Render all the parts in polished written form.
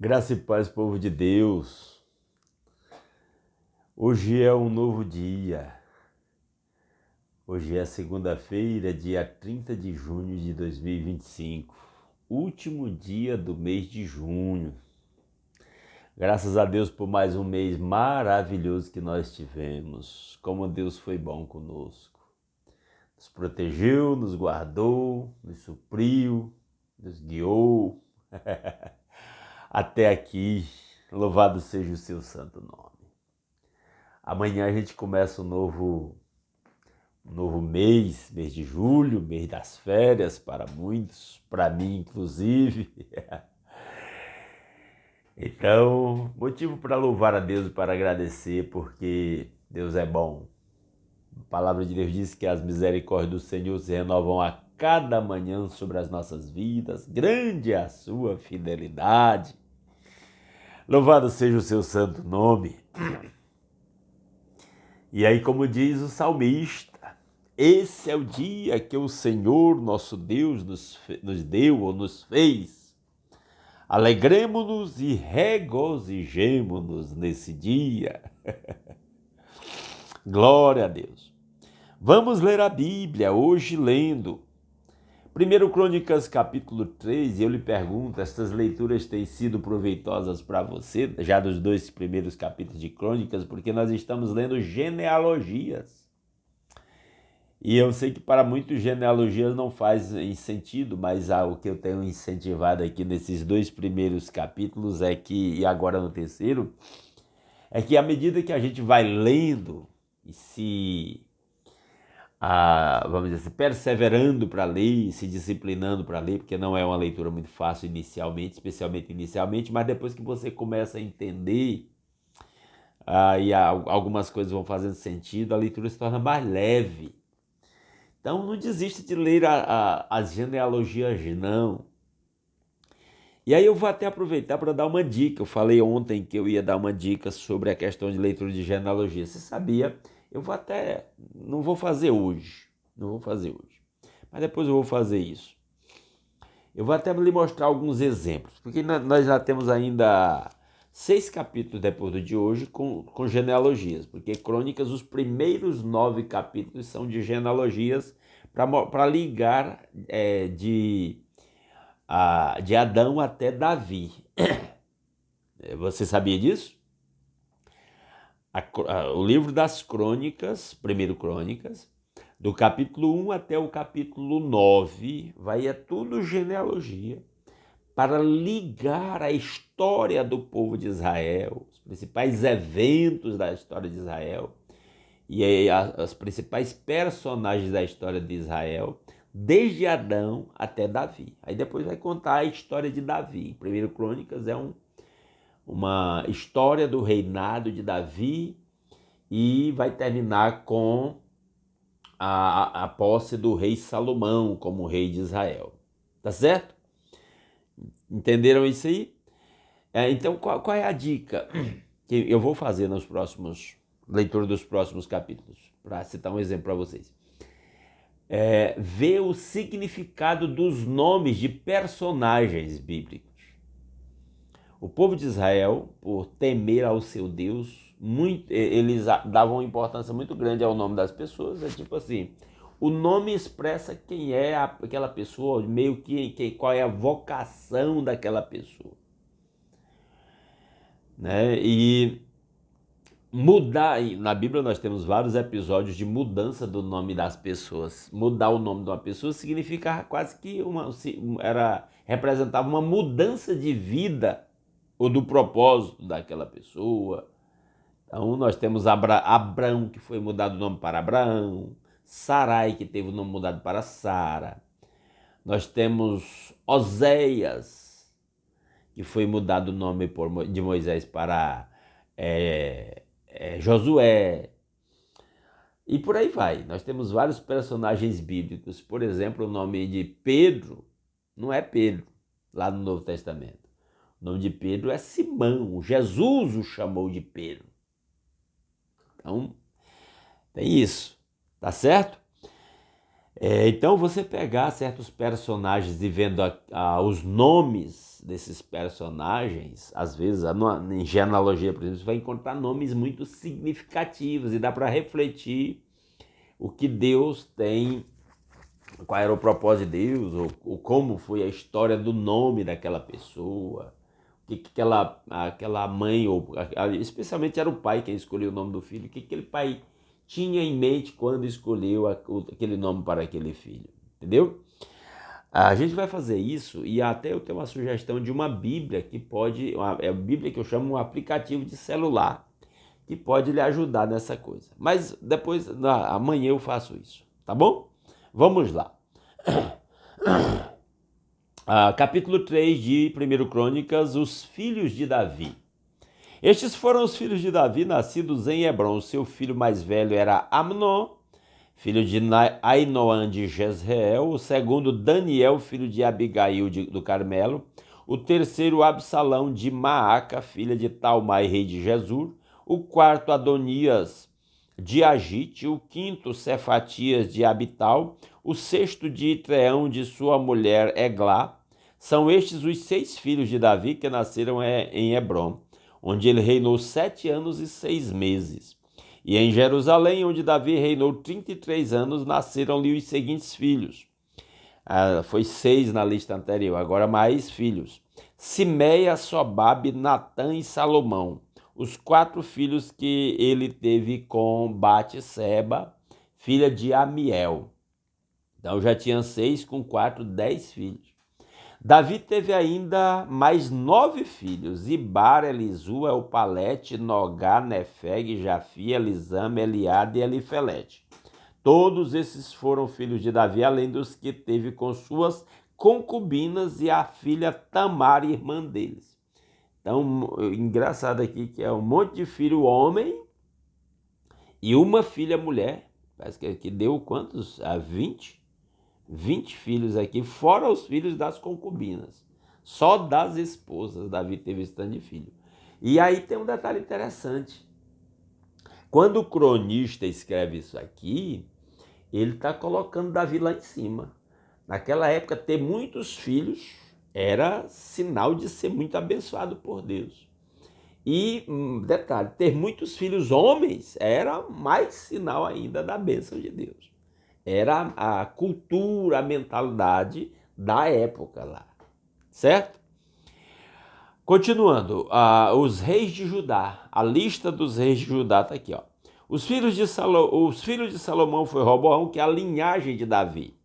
Graça e paz, povo de Deus. Hoje é um novo dia. Hoje é segunda-feira, dia 30 de junho de 2025. Último dia do mês de junho. Graças a Deus por mais um mês maravilhoso que nós tivemos. Como Deus foi bom conosco. Nos protegeu, nos guardou, nos supriu, nos guiou. Até aqui, louvado seja o seu santo nome. Amanhã a gente começa um novo mês de julho, mês das férias para muitos, para mim inclusive. Então, motivo para louvar a Deus e para agradecer, porque Deus é bom. A palavra de Deus diz que as misericórdias do Senhor se renovam a cada manhã sobre as nossas vidas. Grande é a sua fidelidade. Louvado seja o seu santo nome. E aí, como diz o salmista, esse é o dia que o Senhor, nosso Deus, nos deu ou nos fez. Alegremo-nos e regozijemo-nos nesse dia. Glória a Deus. Vamos ler a Bíblia, hoje lendo 1 Crônicas capítulo 3, e eu lhe pergunto, estas leituras têm sido proveitosas para você, já dos dois primeiros capítulos de Crônicas, porque nós estamos lendo genealogias. E eu sei que para muitos genealogias não faz sentido, mas o que eu tenho incentivado aqui nesses dois primeiros capítulos é que, e agora no terceiro, é que à medida que a gente vai lendo e vamos dizer assim, perseverando para ler, se disciplinando para ler, porque não é uma leitura muito fácil inicialmente, especialmente inicialmente, mas depois que você começa a entender, algumas coisas vão fazendo sentido, a leitura se torna mais leve. Então não desista de ler as genealogias, não. E aí eu vou até aproveitar para dar uma dica. Eu falei ontem que eu ia dar uma dica sobre a questão de leitura de genealogia. Você sabia? Não vou fazer hoje. Mas depois eu vou fazer isso. Eu vou até lhe mostrar alguns exemplos, porque nós já temos ainda 6 capítulos depois do de hoje com genealogias, porque Crônicas, os primeiros 9 capítulos são de genealogias para ligar de Adão até Davi. Você sabia disso? O livro das Crônicas, 1 Crônicas, do capítulo 1 até o capítulo 9, vai tudo genealogia, para ligar a história do povo de Israel, os principais eventos da história de Israel, e as principais personagens da história de Israel, desde Adão até Davi. Aí depois vai contar a história de Davi. 1 Crônicas é uma história do reinado de Davi e vai terminar com a posse do rei Salomão como rei de Israel. Tá certo? Entenderam isso aí? Então, qual é a dica que eu vou fazer nos próximos leitura dos próximos capítulos? Para citar um exemplo para vocês. Ver o significado dos nomes de personagens bíblicos. O povo de Israel, por temer ao seu Deus, eles davam uma importância muito grande ao nome das pessoas. É tipo assim, o nome expressa quem é aquela pessoa, meio que qual é a vocação daquela pessoa. Né? E na Bíblia nós temos vários episódios de mudança do nome das pessoas. Mudar o nome de uma pessoa significava quase que representava uma mudança de vida ou do propósito daquela pessoa. Então nós temos Abrão, que foi mudado o nome para Abraão, Sarai, que teve o nome mudado para Sara. Nós temos Oséias, que foi mudado o nome de Moisés para Josué. E por aí vai. Nós temos vários personagens bíblicos. Por exemplo, o nome de Pedro não é Pedro, lá no Novo Testamento. O nome de Pedro é Simão. Jesus o chamou de Pedro. Então, tem isso. Tá certo? Então, você pegar certos personagens e vendo os nomes desses personagens, às vezes, em genealogia, por exemplo, você vai encontrar nomes muito significativos e dá para refletir o que Deus tem, qual era o propósito de Deus, ou como foi a história do nome daquela pessoa, o que aquela mãe, ou especialmente era o pai quem escolheu o nome do filho, o que aquele pai tinha em mente quando escolheu aquele nome para aquele filho, entendeu? A gente vai fazer isso e até eu tenho uma sugestão de uma Bíblia que pode, é a Bíblia que eu chamo um aplicativo de celular, que pode lhe ajudar nessa coisa. Mas depois, amanhã eu faço isso, tá bom? Vamos lá. Capítulo 3 de 1 Crônicas, os filhos de Davi. Estes foram os filhos de Davi, nascidos em Hebron. O seu filho mais velho era Amnon, filho de Ainoã de Jezreel. O segundo, Daniel, filho de Abigail do Carmelo. O terceiro, Absalão de Maaca, filha de Talmai, rei de Jesur. O quarto, Adonias de Agite. O quinto, Cefatias de Abital. O sexto, de Itreão de sua mulher Eglá. São estes os 6 filhos de Davi que nasceram em Hebron, onde ele reinou 7 anos e 6 meses. E em Jerusalém, onde Davi reinou 33 anos, nasceram-lhe os seguintes filhos. Foi 6 na lista anterior, agora mais filhos. Simeia, Sobabe, Natã e Salomão. Os 4 filhos que ele teve com Batseba, filha de Amiel. Então já tinha 6 com 4, 10 filhos. Davi teve ainda mais 9 filhos: Ibar, Elisu, Elpalete, Nogá, Nefeg, Jafi, Elisama, Eliade e Elifelete. Todos esses foram filhos de Davi, além dos que teve com suas concubinas e a filha Tamar, irmã deles. Então, engraçado aqui que é um monte de filho homem e uma filha mulher. Parece que deu quantos? 20 filhos aqui, fora os filhos das concubinas. Só das esposas Davi teve esse tanto de filho. E aí tem um detalhe interessante. Quando o cronista escreve isso aqui, ele está colocando Davi lá em cima. Naquela época, ter muitos filhos era sinal de ser muito abençoado por Deus. E, detalhe, ter muitos filhos homens era mais sinal ainda da bênção de Deus. Era a cultura, a mentalidade da época lá, certo? Continuando, os reis de Judá, a lista dos reis de Judá está aqui, ó. Os filhos de Salomão foi Roboão, que é a linhagem de Davi.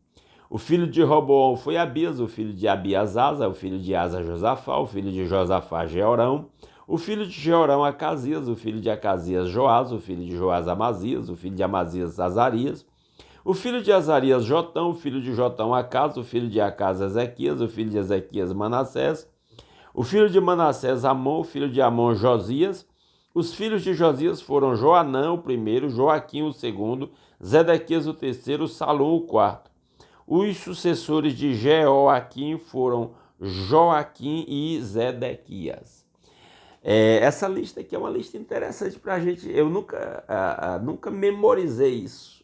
O filho de Roboão foi Abias, o filho de Abias Asa, o filho de Asa Josafá, o filho de Josafá Jeorão, o filho de Jeorão Acasias, o filho de Acasias Joás, o filho de Joás Amazias, o filho de Amazias Azarias, o filho de Azarias Jotão, o filho de Jotão Acas, o filho de Acas Ezequias, o filho de Ezequias Manassés, o filho de Manassés Amon, o filho de Amon Josias. Os filhos de Josias foram Joanã o primeiro, Joaquim o segundo, Zedequias o terceiro, Salom o quarto. Os sucessores de Jeoaquim foram Joaquim e Zedequias. Essa lista aqui é uma lista interessante para a gente. Eu nunca memorizei isso.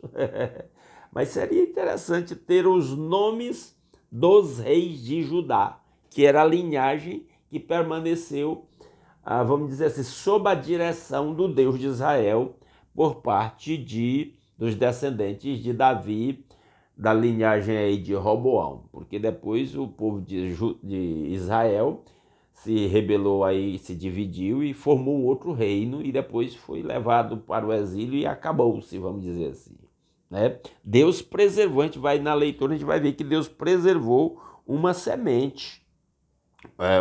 Mas seria interessante ter os nomes dos reis de Judá, que era a linhagem que permaneceu, vamos dizer assim, sob a direção do Deus de Israel, por parte dos descendentes de Davi, da linhagem aí de Roboão, porque depois o povo de Israel se rebelou aí, se dividiu e formou um outro reino e depois foi levado para o exílio e acabou-se, vamos dizer assim. Né? Deus preservou, a gente vai na leitura, a gente vai ver que Deus preservou uma semente,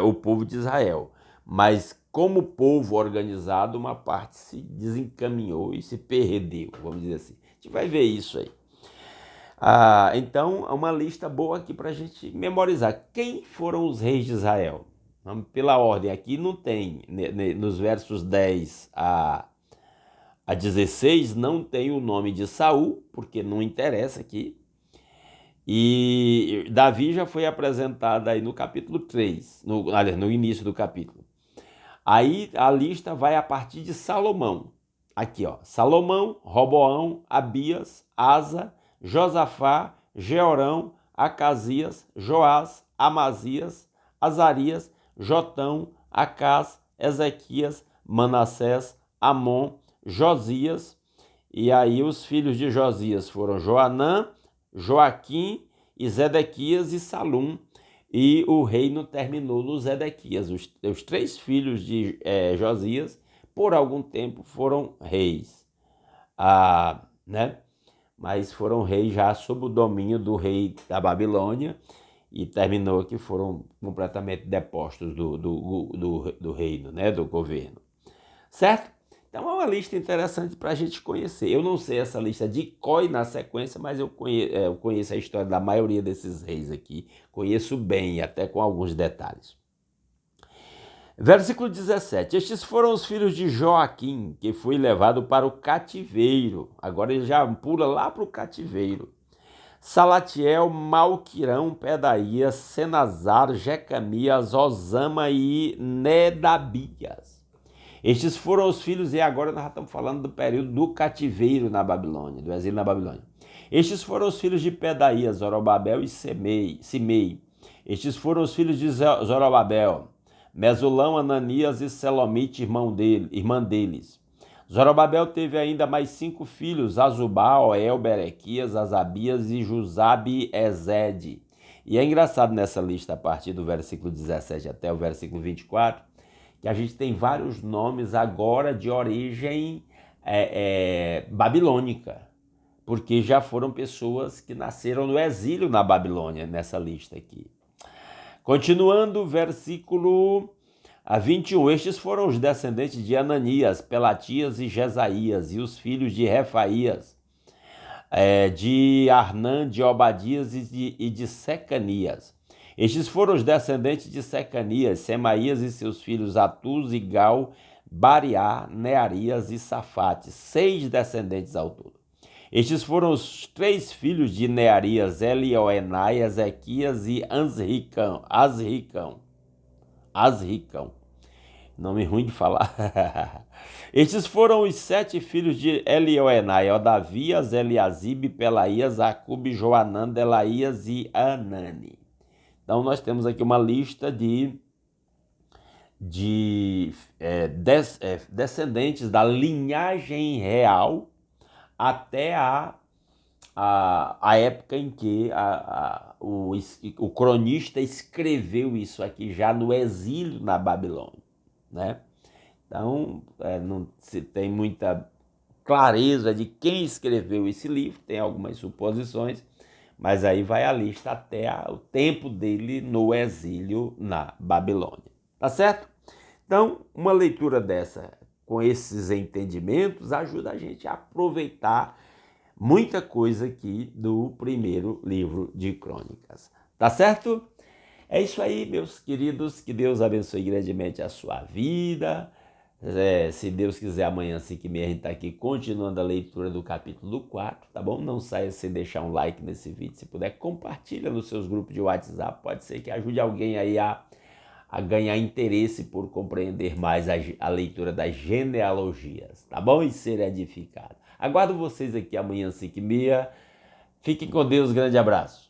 o povo de Israel, mas como povo organizado, uma parte se desencaminhou e se perdeu, vamos dizer assim. A gente vai ver isso aí. Então, é uma lista boa aqui para a gente memorizar. Quem foram os reis de Israel? Vamos pela ordem. Aqui não tem, nos versos 10 a 16, não tem o nome de Saul, porque não interessa aqui. E Davi já foi apresentado aí no capítulo 3, no início do capítulo. Aí a lista vai a partir de Salomão. Aqui, ó, Salomão, Roboão, Abias, Asa, Josafá, Jeorão, Acasias, Joás, Amazias, Azarias, Jotão, Acás, Ezequias, Manassés, Amon, Josias. E aí os filhos de Josias foram Joanã, Joaquim e Zedequias e Salum. E o reino terminou no Zedequias. Os três filhos de Josias, por algum tempo, foram reis. Né? Mas foram reis já sob o domínio do rei da Babilônia e terminou que foram completamente depostos do reino, né? Do governo. Certo? Então é uma lista interessante para a gente conhecer. Eu não sei essa lista de cor na sequência, mas eu conheço a história da maioria desses reis aqui. Conheço bem, até com alguns detalhes. Versículo 17. Estes foram os filhos de Joaquim, que foi levado para o cativeiro. Agora ele já pula lá para o cativeiro. Salatiel, Malquirão, Pedaías, Senazar, Jecamias, Osama e Nedabias. Estes foram os filhos, e agora nós já estamos falando do período do cativeiro na Babilônia, do exílio na Babilônia. Estes foram os filhos de Pedaías, Zorobabel e Simei. Estes foram os filhos de Zorobabel, Mesulão, Ananias e Selomite, irmã deles. Zorobabel teve ainda mais 5 filhos, Azubá, Oel, Berequias, Azabias e Jusabe Ezede. E é engraçado nessa lista, a partir do versículo 17 até o versículo 24, que a gente tem vários nomes agora de origem babilônica, porque já foram pessoas que nasceram no exílio na Babilônia, nessa lista aqui. Continuando, versículo 21. Estes foram os descendentes de Ananias, Pelatias e Jesaías, e os filhos de Refaías, de Arnã, de Obadias e de Secanias. Estes foram os descendentes de Secanias, Semaías e seus filhos Atuz e Gal, Bariá, Nearias e Safate, 6 descendentes ao todo. Estes foram os 3 filhos de Nearias, Elioenai, Ezequias e Asricão. Nome ruim de falar. Estes foram os 7 filhos de Elioenai, Odavias, Eliasibe, Pelaías, Acube, Joanã, Delaías e Anani. Então, nós temos aqui uma lista de descendentes da linhagem real até a época em que o cronista escreveu isso aqui já no exílio na Babilônia, né? Então, não se tem muita clareza de quem escreveu esse livro, tem algumas suposições, mas aí vai a lista até o tempo dele no exílio na Babilônia. Tá certo? Então, uma leitura dessa, com esses entendimentos, ajuda a gente a aproveitar muita coisa aqui do primeiro livro de Crônicas. Tá certo? É isso aí, meus queridos. Que Deus abençoe grandemente a sua vida. Se Deus quiser, amanhã, 5h30, a gente está aqui continuando a leitura do capítulo 4, tá bom? Não saia sem deixar um like nesse vídeo. Se puder, compartilha nos seus grupos de WhatsApp. Pode ser que ajude alguém aí a ganhar interesse por compreender mais a leitura das genealogias, tá bom? E ser edificado. Aguardo vocês aqui amanhã, 5h30. Fiquem com Deus. Grande abraço.